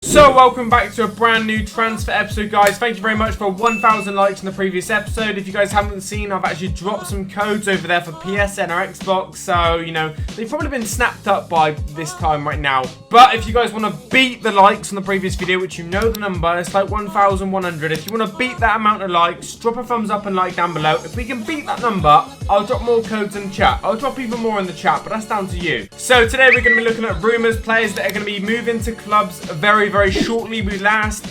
So welcome back to a brand new transfer episode, guys. Thank you very much for 1,000 likes in the previous episode. If you guys haven't seen, I've actually dropped some codes over there for PSN or Xbox. So, you know, they've probably been snapped up by this time right now. But if you guys want to beat the likes on the previous video, which you know the number, it's like 1,100. If you want to beat that amount of likes, drop a thumbs up and like down below. If we can beat that number, I'll drop more codes in the chat. I'll drop even more in the chat, but that's down to you. So today we're going to be looking at rumours, players that are going to be moving to clubs very shortly. We last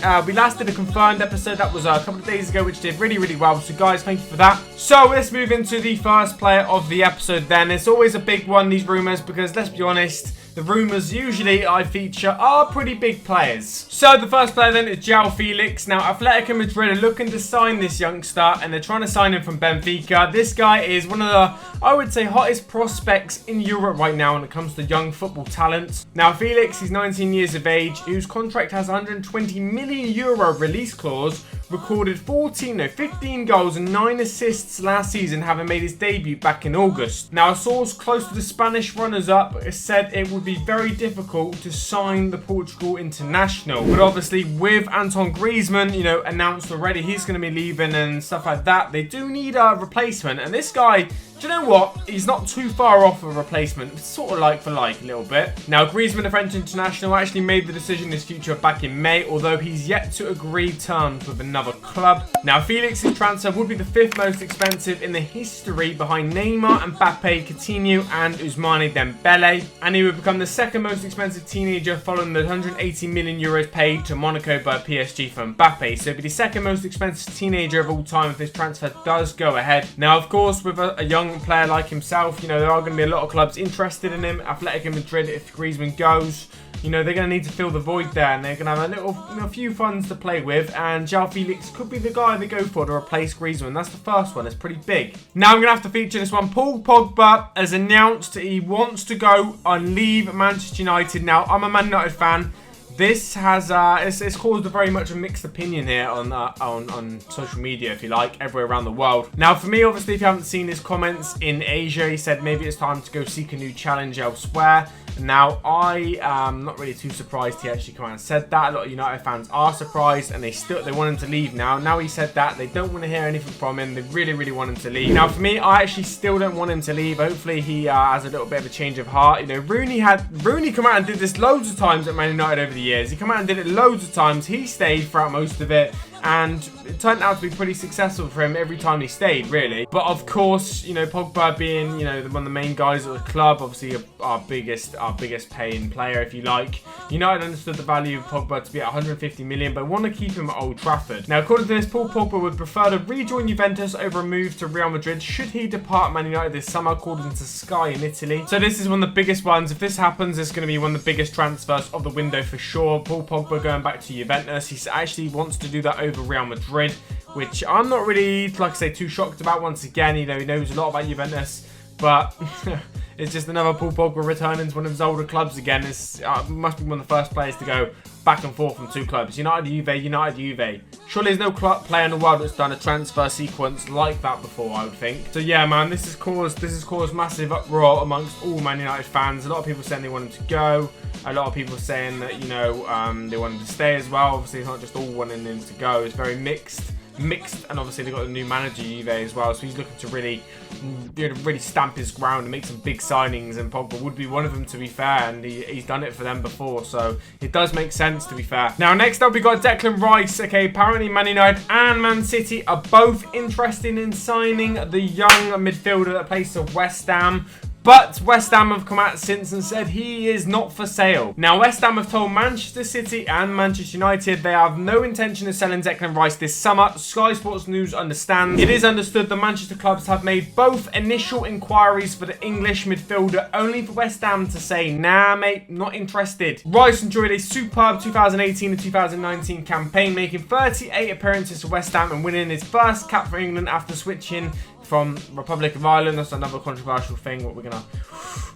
did a confirmed episode that was a couple of days ago, which did really well. So guys, thank you for that. So let's move into the first player of the episode then. It's always a big one, these rumours, because let's be honest, the rumours usually I feature are pretty big players. So the first player then is João Felix. Now Atletico Madrid are looking to sign this youngster and they're trying to sign him from Benfica. This guy is one of the, I would say, hottest prospects in Europe right now when it comes to young football talent. Now Felix is 19 years of age, whose contract has 120 million euro release clause, recorded 15 goals and 9 assists last season, having made his debut back in August. Now a source close to the Spanish runners-up said it would be very difficult to sign the Portugal international, but obviously with Anton Griezmann, you know, announced already he's going to be leaving and stuff like that, they do need a replacement. And this guy, do you know what? He's not too far off a replacement. It's sort of like for like a little bit. Now, Griezmann, the French international, actually made the decision in his future back in May, although he's yet to agree terms with another club. Now, Felix's transfer would be the 5th most expensive in the history, behind Neymar, Mbappe, Coutinho, and Ousmane Dembele. And he would become the 2nd most expensive teenager following the 180 million euros paid to Monaco by PSG for Mbappe. So he'd be the 2nd most expensive teenager of all time if this transfer does go ahead. Now, of course, with a young player like himself, you know, there are going to be a lot of clubs interested in him. Atletico Madrid, if Griezmann goes, you know, they're going to need to fill the void there, and they're going to have a little, you know, a few funds to play with, and João Felix could be the guy they go for to replace Griezmann. That's the first one. It's pretty big. Now I'm going to have to feature this one. Paul Pogba has announced he wants to go and leave Manchester United. Now, I'm a Man United fan. This has it's caused a very much a mixed opinion here on social media, if you like, everywhere around the world. Now, for me, obviously, if you haven't seen his comments in Asia, he said maybe it's time to go seek a new challenge elsewhere. Now, I am not really too surprised he actually came out and said that. A lot of United fans are surprised, and they want him to leave now. Now he said that, they don't want to hear anything from him. They really want him to leave. Now, for me, I actually still don't want him to leave. Hopefully, he has a little bit of a change of heart. You know, Rooney come out and did this loads of times at Man United over the years. He came out and did it loads of times. He stayed throughout most of it, and it turned out to be pretty successful for him every time he stayed, really. But of course, you know, Pogba being, you know, one of the main guys at the club, obviously our biggest paying player, if you like. United understood the value of Pogba to be at 150 million, but want to keep him at Old Trafford. Now, according to this, Paul Pogba would prefer to rejoin Juventus over a move to Real Madrid should he depart Man United this summer, according to Sky in Italy. So this is one of the biggest ones. If this happens, it's going to be one of the biggest transfers of the window for sure. Paul Pogba going back to Juventus. He actually wants to do that over Real Madrid, which I'm not really, like I say, too shocked about. Once again, you know, he knows a lot about Juventus, but it's just another Paul Pogba returning to one of his older clubs again. It's must be one of the first players to go back and forth from two clubs. United, Juve. Surely there's no player in the world that's done a transfer sequence like that before, I would think. So yeah, man, this has caused massive uproar amongst all Man United fans. A lot of people saying they want him to go. A lot of people saying that, you know, they want him to stay as well. Obviously, it's not just all wanting him to go. It's very mixed, and obviously they've got a new manager, Juve, as well, so he's looking to really stamp his ground and make some big signings, and Pogba would be one of them, to be fair, and he's done it for them before, so it does make sense, to be fair. Now, next up, we got Declan Royce. Okay, apparently Man United and Man City are both interested in signing the young midfielder that plays for West Ham. But West Ham have come out since and said he is not for sale. Now, West Ham have told Manchester City and Manchester United they have no intention of selling Declan Royce this summer. Sky Sports News understands. It is understood the Manchester clubs have made both initial inquiries for the English midfielder, only for West Ham to say, nah, mate, not interested. Royce enjoyed a superb 2018 and 2019 campaign, making 38 appearances for West Ham and winning his first cap for England after switching from Republic of Ireland. That's another controversial thing, what we're going to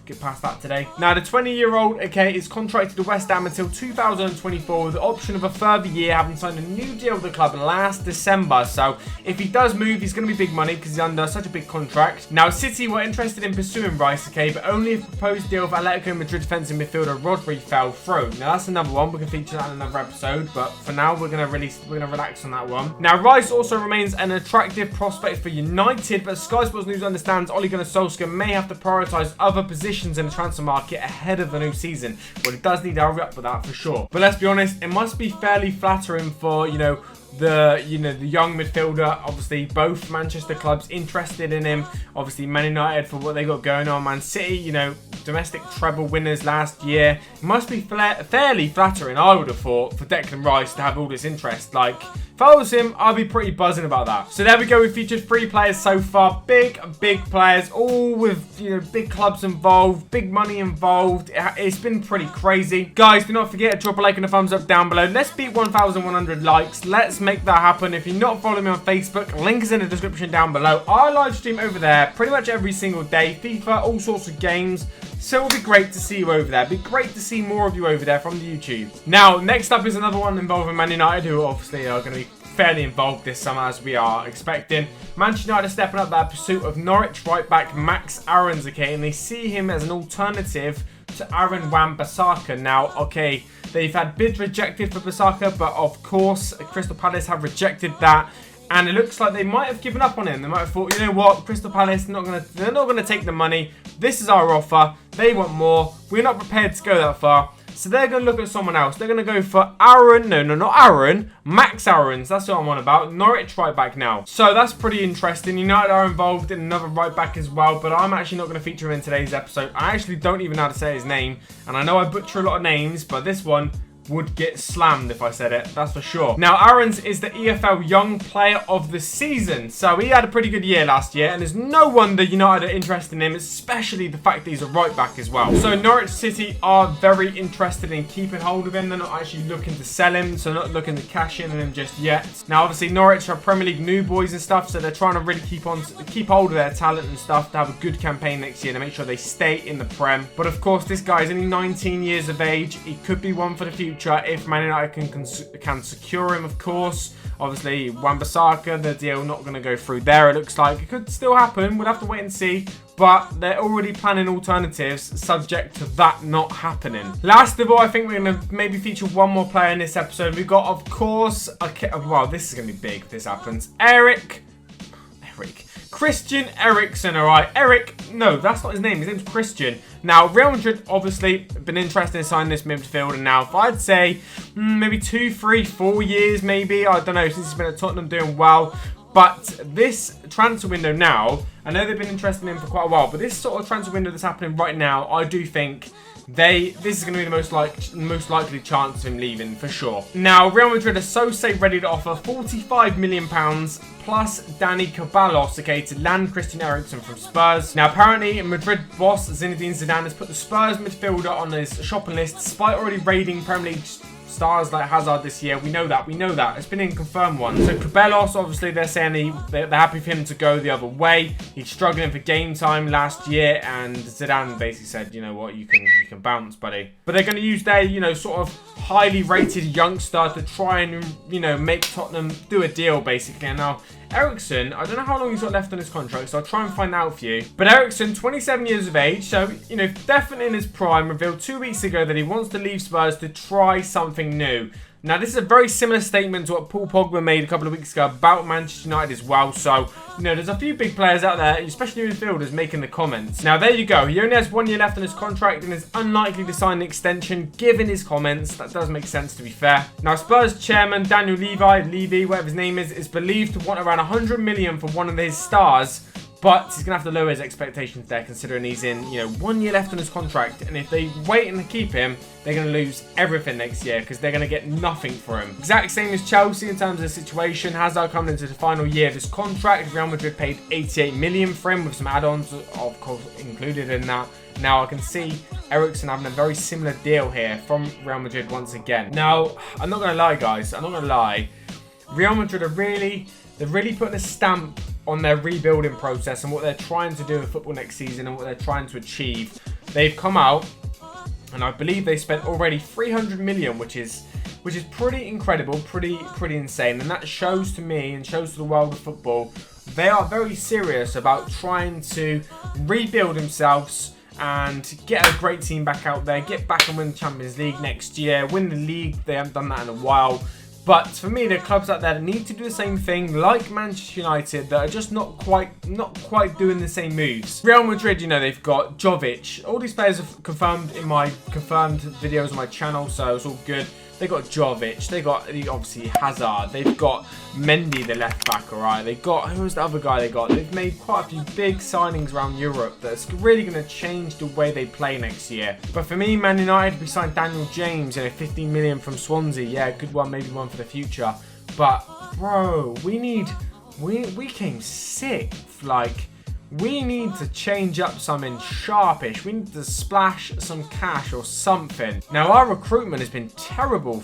get past that today. Now, the 20-year-old, okay, is contracted to West Ham until 2024 with the option of a further year, having signed a new deal with the club last December. So, if he does move, he's going to be big money because he's under such a big contract. Now, City were interested in pursuing Rice, okay, but only if the proposed deal for Atletico Madrid defensive midfielder Rodri fell through. Now, that's another one. We can feature that in another episode, but for now, we're going to relax on that one. Now, Rice also remains an attractive prospect for United, but Sky Sports News understands Ole Gunnar Solskjaer may have to prioritise other positions in the transfer market ahead of the new season. Well, it does need to hurry up with that for sure. But let's be honest, it must be fairly flattering for, the young midfielder. Obviously, both Manchester clubs interested in him. Obviously, Man United for what they got going on. Man City, domestic treble winners last year. It must be fairly flattering, I would have thought, for Declan Royce to have all this interest. Like, if I was him, I'd be pretty buzzing about that. So there we go. We featured 3 players so far. Big players, all with, big clubs involved, big money involved. It's been pretty crazy. Guys, do not forget to drop a like and a thumbs up down below. Let's beat 1,100 likes. Let's make that happen. If you're not following me on Facebook, link is in the description down below. I live stream over there pretty much every single day. FIFA, all sorts of games. So it'll be great to see you over there. It'll be great to see more of you over there from the YouTube. Now, next up is another one involving Man United, who obviously are going to be fairly involved this summer, as we are expecting. Manchester United are stepping up their pursuit of Norwich right back Max Aarons, okay, and they see him as an alternative to Aaron Wan-Bissaka. Now, okay, they've had bids rejected for Bissaka, but of course, Crystal Palace have rejected that. And it looks like they might have given up on him. They might have thought, you know what, Crystal Palace, they're not gonna take the money. This is our offer. They want more. We're not prepared to go that far. So they're going to look at someone else. They're going to go for Aaron. No, not Aaron. Max Aarons. That's what I'm on about. Norwich right back now. So that's pretty interesting. United are involved in another right back as well. But I'm actually not going to feature him in today's episode. I actually don't even know how to say his name. And I know I butcher a lot of names. But this one would get slammed if I said it, that's for sure. Now, Aarons is the EFL Young Player of the Season, so he had a pretty good year last year, and there's no wonder United are interested in him, especially the fact that he's a right back as well. So Norwich City are very interested in keeping hold of him. They're not actually looking to sell him, so not looking to cash in on him just yet. Now, obviously, Norwich are Premier League new boys and stuff, so they're trying to really keep hold of their talent and stuff to have a good campaign next year to make sure they stay in the Prem. But of course, this guy is only 19 years of age. He could be one for the future if Man United can secure him, of course. Obviously, Wan-Bissaka, the deal not going to go through there, it looks like. It could still happen. We'll have to wait and see. But they're already planning alternatives subject to that not happening. Last of all, I think we're going to maybe feature one more player in this episode. We've got, of course, well, this is going to be big if this happens. Christian Eriksen, alright. No, that's not his name. His name's Christian. Now, Real Madrid obviously been interested in signing this midfielder now. If I'd say maybe 2, 3, 4 years, maybe. I don't know, since he's been at Tottenham doing well. But this transfer window now, I know they've been interested in him for quite a while, but this sort of transfer window that's happening right now, I do think this is going to be the most likely chance of him leaving for sure. Now, Real Madrid are so ready to offer £45 million plus Dani Ceballos, okay, to land Christian Eriksen from Spurs. Now, apparently, Madrid boss Zinedine Zidane has put the Spurs midfielder on his shopping list, despite already raiding Premier League stars like Hazard this year. We know that. It's been in confirmed one. So Ceballos, obviously, they're saying they're happy for him to go the other way. He's struggling for game time last year, and Zidane basically said, you know what, you can bounce, buddy. But they're going to use their, sort of highly rated youngster to try and, make Tottenham do a deal, basically. And now, Eriksen, I don't know how long he's got left on his contract, so I'll try and find out for you. But Eriksen, 27 years of age, so, definitely in his prime, revealed 2 weeks ago that he wants to leave Spurs to try something new. Now, this is a very similar statement to what Paul Pogba made a couple of weeks ago about Manchester United as well. So, there's a few big players out there, especially midfielders, making the comments. Now, there you go. He only has 1 year left on his contract and is unlikely to sign an extension, given his comments. That does make sense, to be fair. Now, Spurs chairman Daniel Levy, whatever his name is believed to want around 100 million for one of his stars. But he's going to have to lower his expectations there, considering he's in, 1 year left on his contract. And if they wait and keep him, they're going to lose everything next year because they're going to get nothing for him. Exact same as Chelsea in terms of the situation. Hazard coming into the final year of his contract. Real Madrid paid 88 million for him with some add-ons, of course, included in that. Now, I can see Eriksen having a very similar deal here from Real Madrid once again. Now, I'm not going to lie, guys. I'm not going to lie. Real Madrid are really putting a stamp on their rebuilding process and what they're trying to do in football next season and what they're trying to achieve. they've come out, and I believe they spent already 300 million, which is pretty incredible, pretty insane. And that shows to me and shows to the world of football, they are very serious about trying to rebuild themselves and get a great team back out there, get back and win the Champions League next year, win the league. They haven't done that in a while. But for me, there are clubs out there that need to do the same thing, like Manchester United, that are just not quite doing the same moves. Real Madrid, you know, they've got Jovic. All these players are confirmed in my confirmed videos on my channel, so it's all good. They got Jovic, they got obviously Hazard, they've got Mendy, the left back, alright. They got, who was the other guy they got? They've made quite a few big signings around Europe that's really going to change the way they play next year. But for me, Man United, we signed Daniel James, 15 million from Swansea. Yeah, good one, maybe one for the future. But bro, we came sixth. Like, we need to change up something sharpish. We need to splash some cash or something. Now, our recruitment has been terrible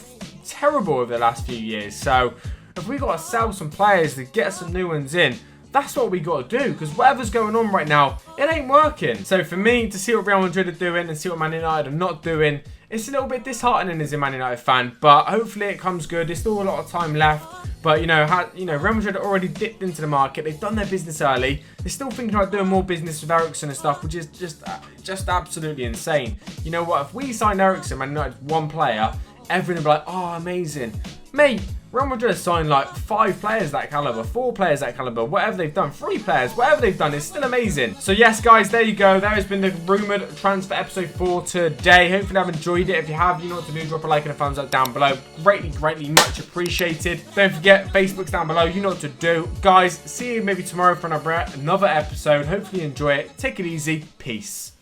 over the last few years. So, if we got to sell some players to get some new ones in, that's what we got to do. Because whatever's going on right now, it ain't working. So, for me, to see what Real Madrid are doing and see what Man United are not doing, it's a little bit disheartening as a Man United fan. But hopefully it comes good. There's still a lot of time left. But, you know, Real Madrid already dipped into the market. They've done their business early. They're still thinking about doing more business with Eriksen and stuff, which is just absolutely insane. You know what? If we signed Eriksen and not one player, everyone would be like, oh, amazing. Mate, Real Madrid have signed like 5 players that caliber, 4 players that caliber, whatever they've done, 3 players, whatever they've done, is still amazing. So yes, guys, there you go. There has been the rumoured transfer episode for today. Hopefully I've enjoyed it. If you have, you know what to do. Drop a like and a thumbs up down below. Greatly, much appreciated. Don't forget, Facebook's down below. You know what to do. Guys, see you maybe tomorrow for another episode. Hopefully you enjoy it. Take it easy. Peace.